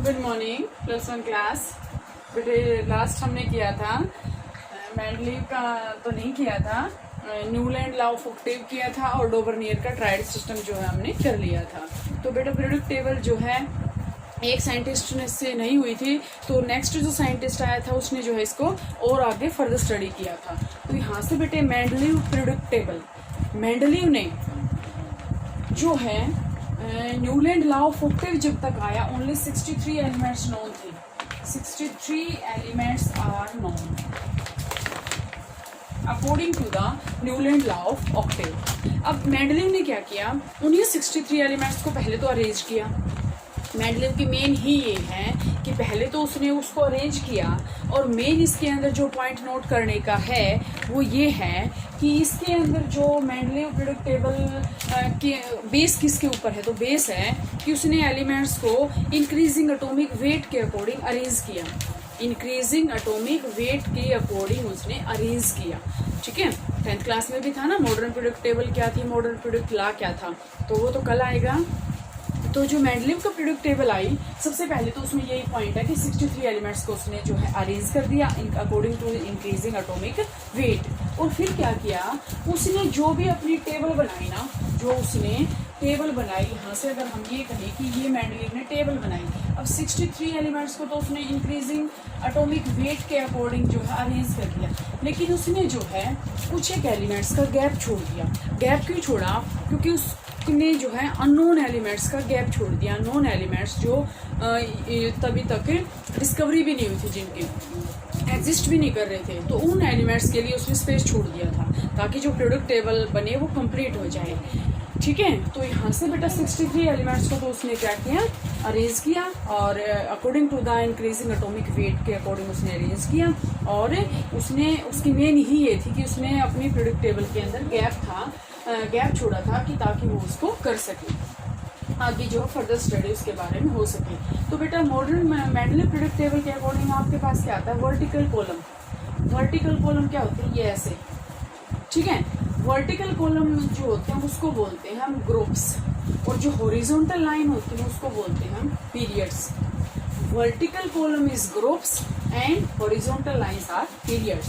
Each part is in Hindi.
Good morning plus one class. बेटे लास्ट हमने किया था मेंडलीव का तो नहीं किया था, न्यूलैंड लॉ ऑफ ऑक्टेव किया था और डोबरनियर का ट्रायड सिस्टम जो है हमने कर लिया था। तो बेटा पीरियोडिक टेबल जो है एक साइंटिस्ट ने से नहीं हुई थी, तो नेक्स्ट जो साइंटिस्ट आया था उसने जो है इसको और आगे फर्दर स्टडी किया था। तो यहाँ से बेटे मेंडलीव पीरियोडिक टेबल, मेंडलीव ने जो है न्यूलैंड लॉ ऑफ ऑक्टेव जब तक आया ओनली 63 एलिमेंट्स नोन थे। 63 elements are known according to the Newland law of octave. अब मेंडलीव ने क्या किया, उन्हीं 63 एलिमेंट्स को पहले तो अरेंज किया। मेंडलीव की मेन ही ये है कि पहले तो उसने उसको अरेंज किया, और मेन इसके अंदर जो पॉइंट नोट करने का है वो ये है कि इसके अंदर जो मेंडलीव पीरियोडिक टेबल के बेस किसके ऊपर है, तो बेस है कि उसने एलिमेंट्स को इंक्रीजिंग एटॉमिक वेट के अकॉर्डिंग अरेंज किया। इंक्रीजिंग एटॉमिक वेट के अकॉर्डिंग उसने अरेंज किया। ठीक है, 10th क्लास में भी था ना मॉडर्न पीरियोडिक टेबल क्या थी, मॉडर्न पीरियोडिक लॉ क्या था, तो वो तो कल आएगा। तो जो मेंडलीव का पीरियोडिक टेबल आई, सबसे पहले तो उसमें यही पॉइंट है कि 63 एलिमेंट्स को उसने जो है अरेंज कर दिया according to increasing atomic weight. और फिर क्या किया, उसने जो भी अपनी टेबल बनाई ना, जो उसने टेबल बनाई, यहाँ से अगर हम ये कहें कि ये मेंडलीव ने टेबल बनाई, अब 63 एलिमेंट्स को तो उसने इंक्रीजिंग एटॉमिक वेट के अकॉर्डिंग जो है अरेंज कर दिया, लेकिन उसने जो है कुछ एक एलिमेंट्स का गैप छोड़ दिया। गैप क्यों छोड़ा, क्योंकि उसने जो है अननोन एलिमेंट्स का गैप छोड़ दिया। अननोन एलिमेंट्स जो तभी तक डिस्कवरी भी नहीं हुई थी, जिनके एग्जिस्ट भी नहीं कर रहे थे, तो उन एलिमेंट्स के लिए उसने स्पेस छोड़ दिया था ताकि जो पीरियोडिक टेबल बने वो कंप्लीट हो जाए। ठीक है, तो यहाँ से बेटा 63 एलिमेंट्स को तो उसने क्या किया, अरेंज किया, और according to the increasing atomic weight के अकॉर्डिंग उसने अरेंज किया। और उसने उसकी मेन ही ये थी कि उसने अपनी पीरियोडिक टेबल के अंदर गैप छोड़ा था कि ताकि वो उसको कर सके, आगे जो फर्दर स्टडी उसके बारे में हो सके। तो बेटा मॉडर्न मेंडलीव पीरियोडिक टेबल के अकॉर्डिंग आपके पास क्या आता है, वर्टिकल कॉलम। वर्टिकल कॉलम क्या होती है, ये ऐसे। ठीक है, वर्टिकल कॉलम जो होते हैं उसको बोलते हैं हम ग्रुप्स, और जो हॉरिजॉन्टल लाइन होती है उसको बोलते हैं हम periods. Vertical column is groups and horizontal lines are periods.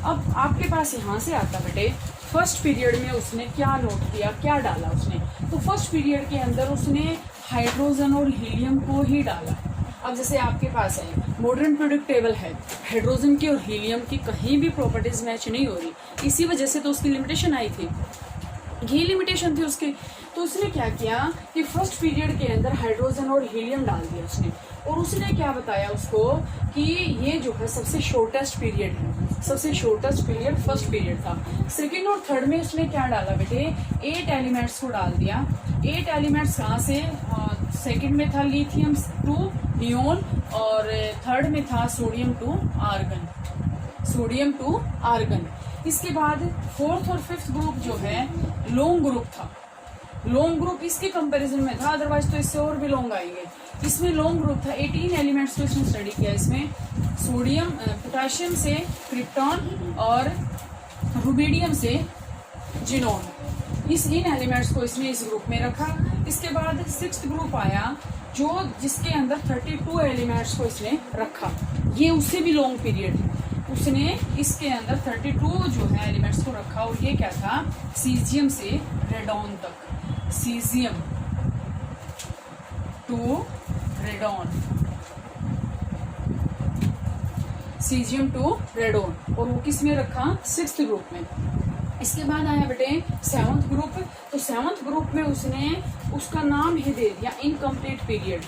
अब आपके पास यहाँ से आता बेटे फर्स्ट पीरियड में उसने क्या नोट किया, क्या डाला उसने, तो फर्स्ट पीरियड के अंदर उसने हाइड्रोजन और हीलियम को ही डाला। अब जैसे आपके पास है मॉडर्न पीरियोडिक टेबल है, हाइड्रोजन की और हीलियम की कहीं भी प्रॉपर्टीज मैच नहीं हो रही, इसी वजह से तो उसकी लिमिटेशन आई थी, ये लिमिटेशन थी उसकी। तो उसने क्या किया कि फर्स्ट पीरियड के अंदर हाइड्रोजन और हीलियम डाल दिया उसने, और उसने क्या बताया उसको कि ये जो है सबसे शॉर्टेस्ट पीरियड है, सबसे शॉर्टेस्ट पीरियड फर्स्ट पीरियड था। सेकेंड और थर्ड में उसने क्या डाला बेटे, 8 एलिमेंट्स को डाल दिया। 8 एलिमेंट्स कहाँ से, सेकेंड में था लिथियम 2 नियोन, और थर्ड में था सोडियम 2 आर्गन, सोडियम 2 आर्गन। इसके बाद फोर्थ और फिफ्थ ग्रुप जो है लॉन्ग ग्रुप था। लॉन्ग ग्रुप इसके कंपैरिजन में था, अदरवाइज तो इससे और भी लॉन्ग आएंगे। इसमें लॉन्ग ग्रुप था, 18 एलिमेंट्स को इसने स्टडी किया। इसमें सोडियम पोटेशियम से क्रिप्टॉन और रुबिडियम से जिनोन, इन एलिमेंट्स को इसने इस ग्रुप में रखा। इसके बाद सिक्स्थ ग्रुप आया जिसके अंदर 32 एलिमेंट्स को इसने रखा, ये उससे भी लॉन्ग पीरियड है। उसने इसके अंदर 32 जो है एलिमेंट्स को रखा, और ये क्या था, सीजियम से रेडॉन तक, caesium to radon, caesium to radon, और वो किस में रखा, सिक्स्थ ग्रुप में। इसके बाद आया बेटे 7th ग्रुप। तो 7th ग्रुप में उसने उसका नाम ही दे दिया इनकम्प्लीट पीरियड।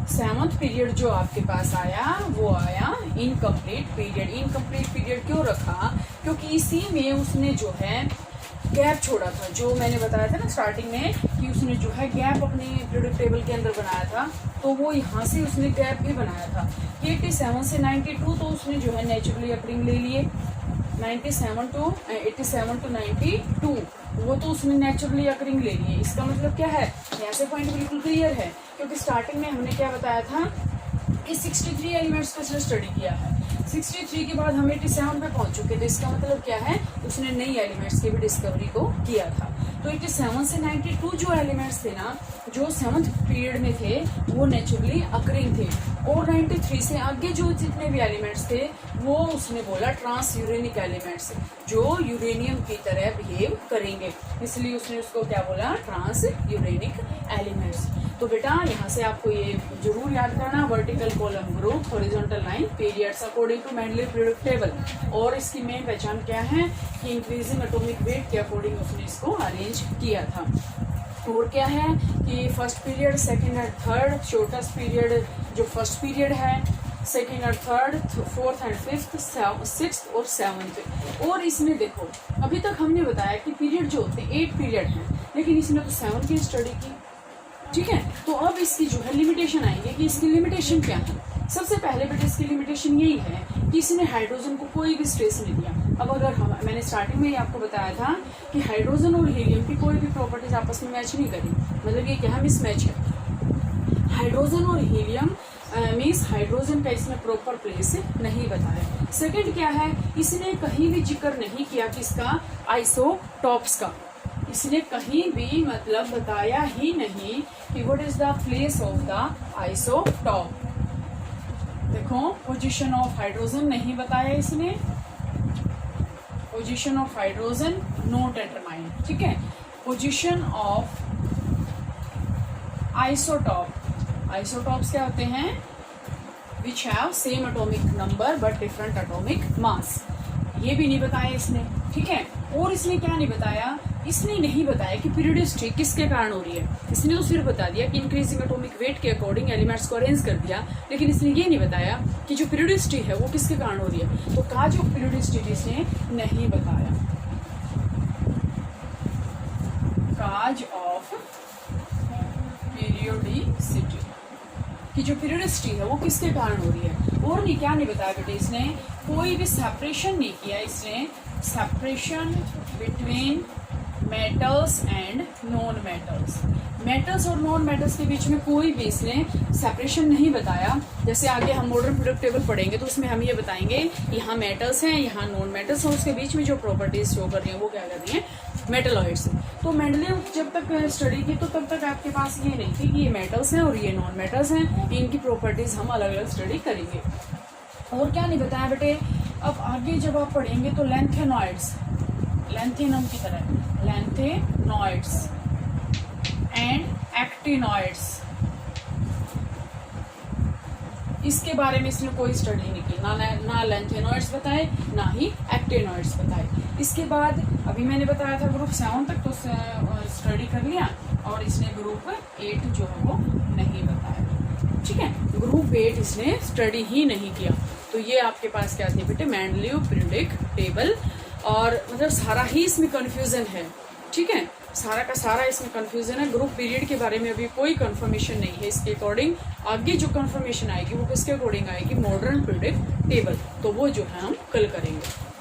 7th पीरियड जो आपके पास आया वो आया इनकम्प्लीट पीरियड। इनकम्प्लीट पीरियड क्यों रखा, क्योंकि इसी में उसने जो है गैप छोड़ा था, जो मैंने बताया था ना स्टार्टिंग में कि उसने जो है गैप अपनी पीरियोडिक टेबल के अंदर बनाया था, तो वो यहाँ से उसने गैप भी बनाया था। 87 से 92 तो उसने जो है नेचुरली अकरिंग ले लिए, 87 to 92 वो तो उसने नेचुरली अकरिंग ले लिए। इसका मतलब क्या है, यहाँ से पॉइंट बिल्कुल क्लियर है, क्योंकि स्टार्टिंग में हमने क्या बताया था कि 63 एलिमेंट्स को इसने स्टडी किया है। 63 के बाद हम 87 पे पहुंच चुके थे। इसका मतलब क्या है, उसने नई एलिमेंट्स की भी डिस्कवरी को किया था। तो 87 से 92 जो एलिमेंट्स थे ना, जो 7th पीरियड में थे, वो नेचुरली अकरिंग थे। और 93 से आगे जो जितने भी एलिमेंट्स थे वो उसने बोला ट्रांस यूरेनिक एलिमेंट्स, जो यूरेनियम की तरह बिहेव करेंगे, इसलिए उसने उसको क्या बोला, ट्रांस यूरेनिक एलिमेंट्स। तो बेटा यहाँ से आपको ये जरूर याद करना, vertical column group, horizontal line, periods according to Mendeleev periodic table. और इसकी मेन पहचान क्या है कि इंक्रीजिंग एटॉमिक वेट के अकॉर्डिंग उसने इसको अरेंज किया था। और क्या है कि first period, second and third, shortest period जो फर्स्ट पीरियड है, सेकेंड और third, fourth and fifth, sixth और सेवन्थ। और इसमें देखो अभी तक हमने बताया कि पीरियड जो होते हैं 8 पीरियड हैं, लेकिन इसने तो 7 की स्टडी की, ठीक है। तो अब इसकी जो है लिमिटेशन आएंगे कि इसकी लिमिटेशन क्या है। सबसे पहले बेटे इसकी लिमिटेशन यही है कि इसने हाइड्रोजन को कोई भी स्ट्रेस नहीं दिया। अब अगर मैंने स्टार्टिंग में ही आपको बताया था कि हाइड्रोजन और हीलियम की कोई भी प्रॉपर्टीज आपस में मैच नहीं करी, मतलब ये क्या मिसमैच है। हाइड्रोजन और हीलियम मीन्स हाइड्रोजन का इसमें प्रॉपर प्लेस नहीं बताया। सेकंड क्या है, इसने कहीं भी जिक्र नहीं किया कि इसका आइसोटॉप्स का, इसने कहीं भी मतलब बताया ही नहीं कि what is the place of the isotope. देखो पोजीशन ऑफ हाइड्रोजन नहीं बताया इसने, position of hydrogen not determined, ठीक है। पोजीशन ऑफ आइसोटॉप, आइसोटॉप्स क्या होते हैं, which have same atomic number but different atomic mass, ये भी नहीं बताया इसने, ठीक है। और इसने क्या नहीं बताया, इसने नहीं बताया कि पीरियोडिसिटी किसके कारण हो रही है। इसने तो सिर्फ बता दिया कि इंक्रीजिंग एटॉमिक वेट के अकॉर्डिंग एलिमेंट्स को अरेंज कर दिया, लेकिन इसने ये नहीं बताया कि जो पीरियोडिसिटी है वो किसके कारण हो रही है। तो काज ऑफ पीरियोडिसिटी इसने नहीं बताया, काज ऑफ पीरियोडिसिटी कि जो पीरियोडिसिटी है वो किसके कारण हो रही है। और नहीं क्या नहीं बताया बेटे, इसने कोई भी सेपरेशन नहीं किया, इसने separation between metals and non metals, metals और नॉन मेटल्स के बीच में कोई भी इसने सेपरेशन नहीं बताया। जैसे आगे हम मॉडर्न पीरियोडिक टेबल पढ़ेंगे तो उसमें हम ये बताएंगे यहाँ मेटल्स हैं, यहाँ नॉन मेटल्स हैं, उसके बीच में जो प्रॉपर्टीज शो कर रही हैं वो क्या कर रही हैं, मेटलॉइड्स। तो मेंडलीव जब तक स्टडी की तो तब तक आपके पास ये नहीं थी कि ये मेटल्स हैं और ये नॉन मेटल्स हैं, इनकी प्रॉपर्टीज हम अलग अलग स्टडी करेंगे। और क्या नहीं बताया बेटे, अब आगे जब आप पढ़ेंगे तो लेंथेनॉइड्स, लेंथेनम की तरह लेंथेनॉइड्स एंड एक्टिनॉइड्स, इसके बारे में इसने कोई स्टडी नहीं की, ना लेंथेनॉइड्स बताए ना ही एक्टिनॉइड्स बताए। इसके बाद अभी मैंने बताया था ग्रुप 7 तक तो स्टडी कर लिया, और इसने ग्रुप 8 जो है वो नहीं बताया, ठीक है। ग्रुप 8 इसने स्टडी ही नहीं किया। तो ये आपके पास क्या थे बेटे, मेंडलीव पीरियोडिक टेबल, और मतलब सारा ही इसमें कंफ्यूजन है, ठीक है, सारा का सारा इसमें कंफ्यूजन है। ग्रुप पीरियड के बारे में अभी कोई कंफर्मेशन नहीं है। इसके अकॉर्डिंग आगे जो कंफर्मेशन आएगी वो किसके अकॉर्डिंग आएगी, मॉडर्न पीरियोडिक टेबल, तो वो जो है हम कल करेंगे।